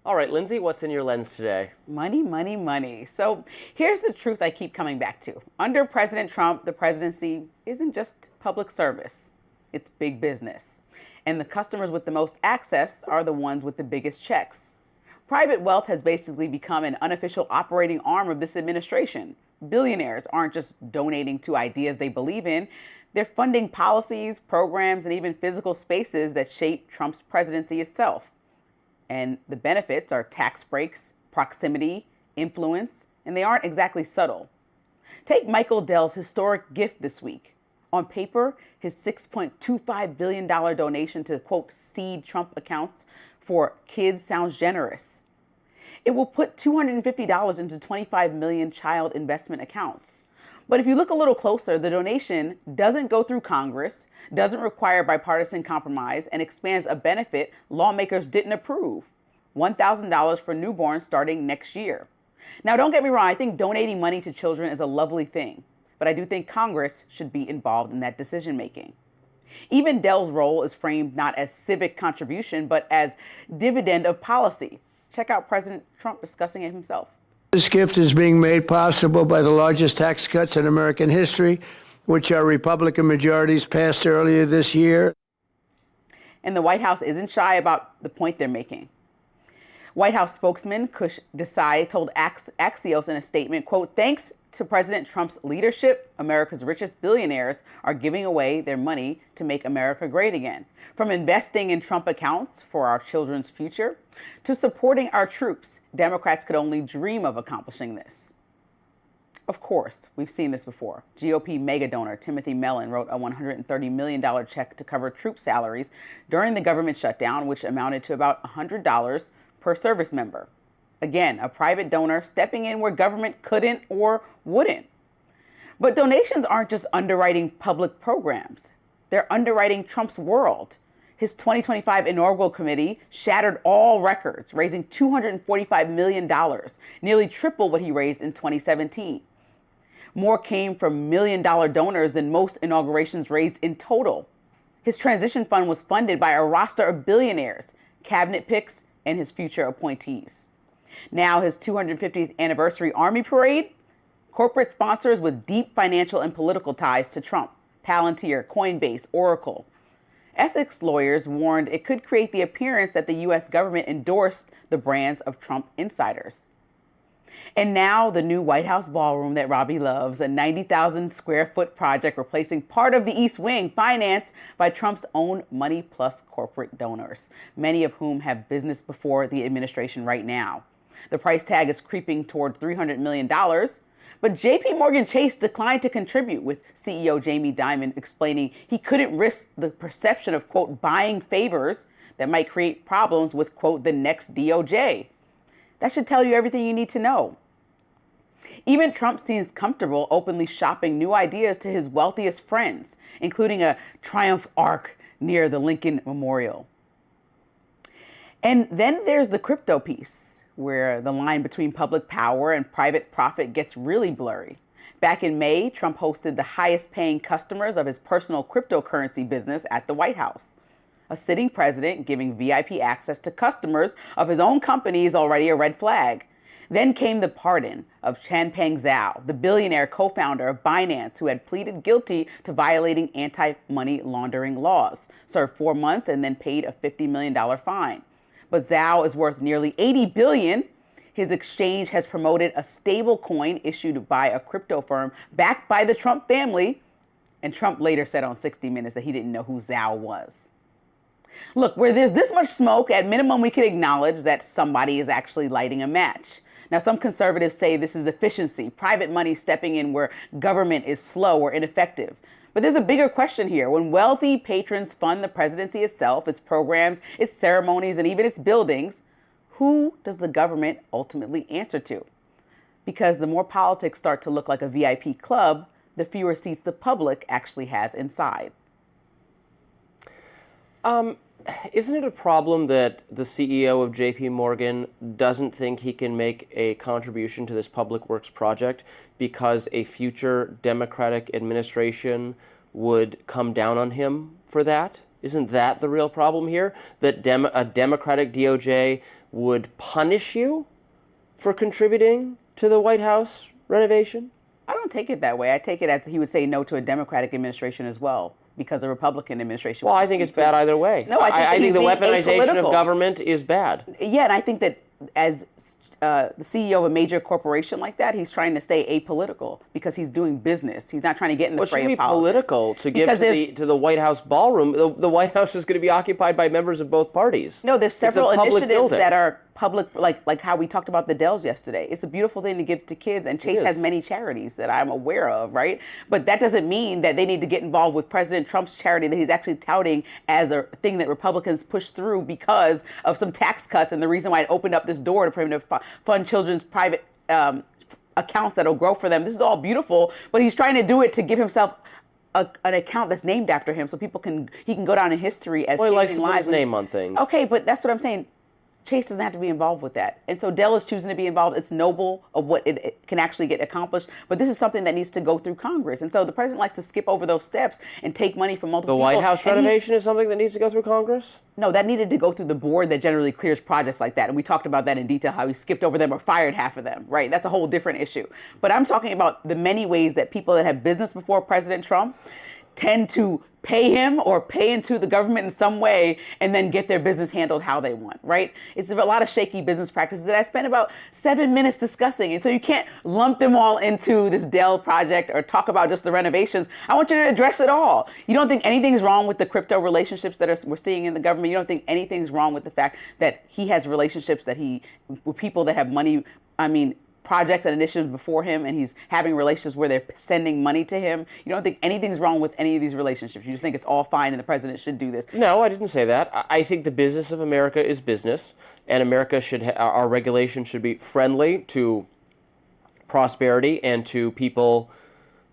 All right, Lindsay, what's in your lens today? Money, money, money. So here's the truth I keep coming back to. Under President Trump, the presidency isn't just public service, it's big business. And the customers with the most access are the ones with the biggest checks. Private wealth has basically become an unofficial operating arm of this administration. Billionaires aren't just donating to ideas they believe in, they're funding policies, programs, and even physical spaces that shape Trump's presidency itself. And the benefits are tax breaks, proximity, influence, and they aren't exactly subtle. Take Michael Dell's historic gift this week. On paper, his $6.25 billion donation to, quote, seed Trump accounts for kids sounds generous. It will put $250 into 25 million child investment accounts. But if you look a little closer, the donation doesn't go through Congress, doesn't require bipartisan compromise, and expands a benefit lawmakers didn't approve: $1,000 for newborns starting next year. Now, don't get me wrong, I think donating money to children is a lovely thing, but I do think Congress should be involved in that decision making. Even Dell's role is framed not as civic contribution, but as dividend of policy. Check out President Trump discussing it himself. This gift is being made possible by the largest tax cuts in American history, which our Republican majorities passed earlier this year. And the White House isn't shy about the point they're making. White House spokesman Kush Desai told Axios in a statement, quote, "Thanks to President Trump's leadership, America's richest billionaires are giving away their money to make America great again. From investing in Trump accounts for our children's future to supporting our troops, Democrats could only dream of accomplishing this." Of course, we've seen this before. GOP mega donor Timothy Mellon wrote a $130 million check to cover troop salaries during the government shutdown, which amounted to about $100 per service member. Again, a private donor stepping in where government couldn't or wouldn't. But donations aren't just underwriting public programs. They're underwriting Trump's world. His 2025 inaugural committee shattered all records, raising $245 million, nearly triple what he raised in 2017. More came from million-dollar donors than most inaugurations raised in total. His transition fund was funded by a roster of billionaires, cabinet picks, and his future appointees. Now his 250th anniversary Army Parade, corporate sponsors with deep financial and political ties to Trump: Palantir, Coinbase, Oracle. Ethics lawyers warned it could create the appearance that the U.S. government endorsed the brands of Trump insiders. And now the new White House ballroom that Robbie loves, a 90,000 square foot project replacing part of the East Wing, financed by Trump's own money plus corporate donors, many of whom have business before the administration right now. The price tag is creeping toward $300 million, but JP Morgan Chase declined to contribute, with CEO Jamie Dimon explaining he couldn't risk the perception of, quote, buying favors that might create problems with, quote, the next DOJ. That should tell you everything you need to know. Even Trump seems comfortable openly shopping new ideas to his wealthiest friends, including a Triumph Arc near the Lincoln Memorial. And then there's the crypto piece, where the line between public power and private profit gets really blurry. Back in May, Trump hosted the highest paying customers of his personal cryptocurrency business at the White House. A sitting president giving VIP access to customers of his own company is already a red flag. Then came the pardon of Changpeng Zhao, the billionaire co-founder of Binance, who had pleaded guilty to violating anti-money laundering laws, served 4 months, and then paid a $50 million fine. But Zhao is worth nearly $80 billion. His exchange has promoted a stable coin issued by a crypto firm backed by the Trump family. And Trump later said on 60 Minutes that he didn't know who Zhao was. Look, where there's this much smoke, at minimum, we can acknowledge that somebody is actually lighting a match. Now, some conservatives say this is efficiency, private money stepping in where government is slow or ineffective. But there's a bigger question here. When wealthy patrons fund the presidency itself, its programs, its ceremonies, and even its buildings, who does the government ultimately answer to? Because the more politics start to look like a VIP club, the fewer seats the public actually has inside. Isn't it a problem that the CEO of JP Morgan doesn't think he can make a contribution to this public works project because a future Democratic administration would come down on him for that? Isn't that the real problem here? That a Democratic DOJ would punish you for contributing to the White House renovation? I don't take it that way. I take it as he would say no to a Democratic administration as well, because a Republican administration. Well, I think it's bad either way. No, I think the weaponization of apolitical. Government is bad. Yeah, and I think that as the CEO of a major corporation like that, he's trying to stay apolitical because he's doing business. He's not trying to get in the fray of politics. Political to give to the White House ballroom. The White House is going to be occupied by members of both parties. No, there's several initiatives building. that are public, like how we talked about the Dells yesterday. It's a beautiful thing to give to kids, and Chase has many charities that I'm aware of, right? But that doesn't mean that they need to get involved with President Trump's charity that he's actually touting as a thing that Republicans pushed through because of some tax cuts, and the reason why it opened up this door for him to fund children's private accounts that'll grow for them. This is all beautiful, but he's trying to do it to give himself an account that's named after him, so he can go down in history as he likes changing to put lives. his name on things. Okay, but that's what I'm saying. Chase doesn't have to be involved with that. And so Dell is choosing to be involved. It's noble of what it can actually get accomplished. But this is something that needs to go through Congress. And so the president likes to skip over those steps and take money from multiple people. The White House renovation is something that needs to go through Congress? No, that needed to go through the board that generally clears projects like that. And we talked about that in detail, how he skipped over them or fired half of them, right? That's a whole different issue. But I'm talking about the many ways that people that have business before President Trump tend to pay him or pay into the government in some way and then get their business handled how they want, right? It's a lot of shaky business practices that I spent about 7 minutes discussing. And so you can't lump them all into this Dell project or talk about just the renovations. I want you to address it all. You don't think anything's wrong with the crypto relationships that we're seeing in the government. You don't think anything's wrong with the fact that he has relationships with people that have money, projects and initiatives before him, and he's having relationships where they're sending money to him. You don't think anything's wrong with any of these relationships. You just think it's all fine and the president should do this. No, I didn't say that. I think the business of America is business, and America our regulation should be friendly to prosperity and to people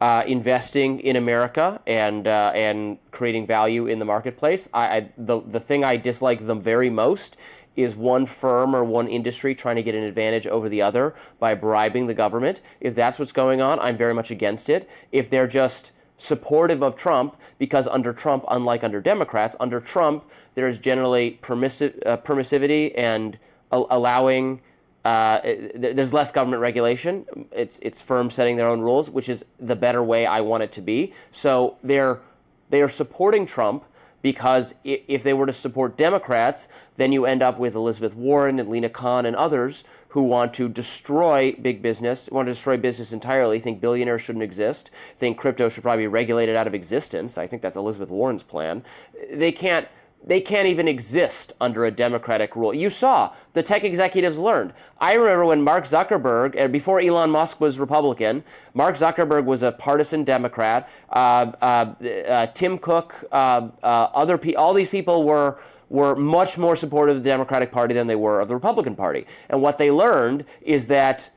investing in America and creating value in the marketplace. The thing I dislike them very most is one firm or one industry trying to get an advantage over the other by bribing the government. If that's what's going on, I'm very much against it. If they're just supportive of Trump, because under Trump, unlike under Democrats, under Trump, there's generally permissivity and allowing, there's less government regulation. It's firms setting their own rules, which is the better way I want it to be. So they are supporting Trump, because if they were to support Democrats, then you end up with Elizabeth Warren and Lena Khan and others who want to destroy big business, want to destroy business entirely, think billionaires shouldn't exist, think crypto should probably be regulated out of existence. I think that's Elizabeth Warren's plan. They can't even exist under a Democratic rule. You saw the tech executives learned. I remember when Mark Zuckerberg, before Elon Musk was Republican, Mark Zuckerberg was a partisan Democrat. Tim Cook, all these people were much more supportive of the Democratic Party than they were of the Republican Party. And what they learned is that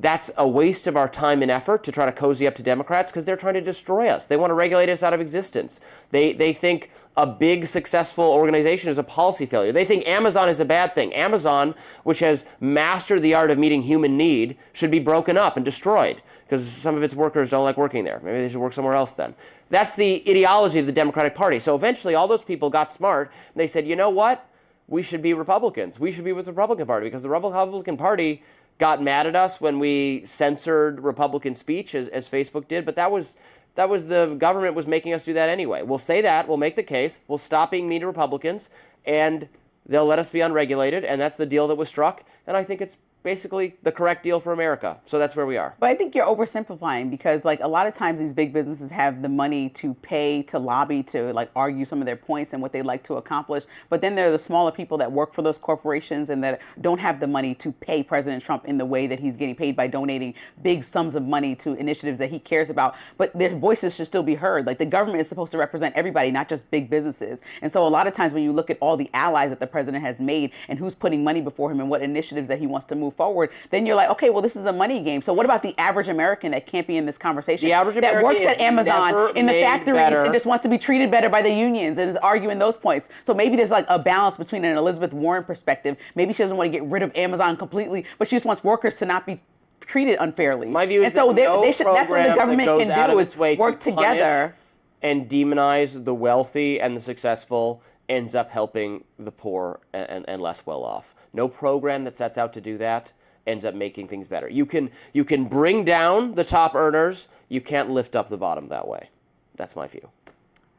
that's a waste of our time and effort to try to cozy up to Democrats because they're trying to destroy us. They want to regulate us out of existence. They think a big, successful organization is a policy failure. They think Amazon is a bad thing. Amazon, which has mastered the art of meeting human need, should be broken up and destroyed because some of its workers don't like working there. Maybe they should work somewhere else then. That's the ideology of the Democratic Party. So eventually all those people got smart and they said, you know what? We should be Republicans. We should be with the Republican Party because the Republican Party got mad at us when we censored Republican speech, as Facebook did, but that was the government was making us do that anyway. We'll say that, we'll make the case, we'll stop being mean to Republicans, and they'll let us be unregulated, and that's the deal that was struck, and I think it's basically the correct deal for America. So that's where we are. But I think you're oversimplifying because a lot of times these big businesses have the money to pay, to lobby, to argue some of their points and what they'd like to accomplish. But then there are the smaller people that work for those corporations and that don't have the money to pay President Trump in the way that he's getting paid by donating big sums of money to initiatives that he cares about. But their voices should still be heard. The government is supposed to represent everybody, not just big businesses. And so a lot of times when you look at all the allies that the president has made and who's putting money before him and what initiatives that he wants to move forward, then you're like, okay, well, this is a money game. So what about the average American that can't be in this conversation? The average American that works at Amazon in the factories and just wants to be treated better by the unions and is arguing those points. So maybe there's a balance between an Elizabeth Warren perspective. Maybe she doesn't want to get rid of Amazon completely, but she just wants workers to not be treated unfairly. My view is and so that that's what the government can do is work together. and demonize the wealthy and the successful ends up helping the poor and less well off. No program that sets out to do that ends up making things better. You can bring down the top earners. You can't lift up the bottom that way. That's my view.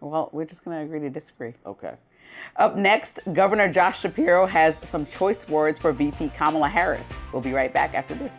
Well, we're just going to agree to disagree. Okay. Up next, Governor Josh Shapiro has some choice words for VP Kamala Harris. We'll be right back after this.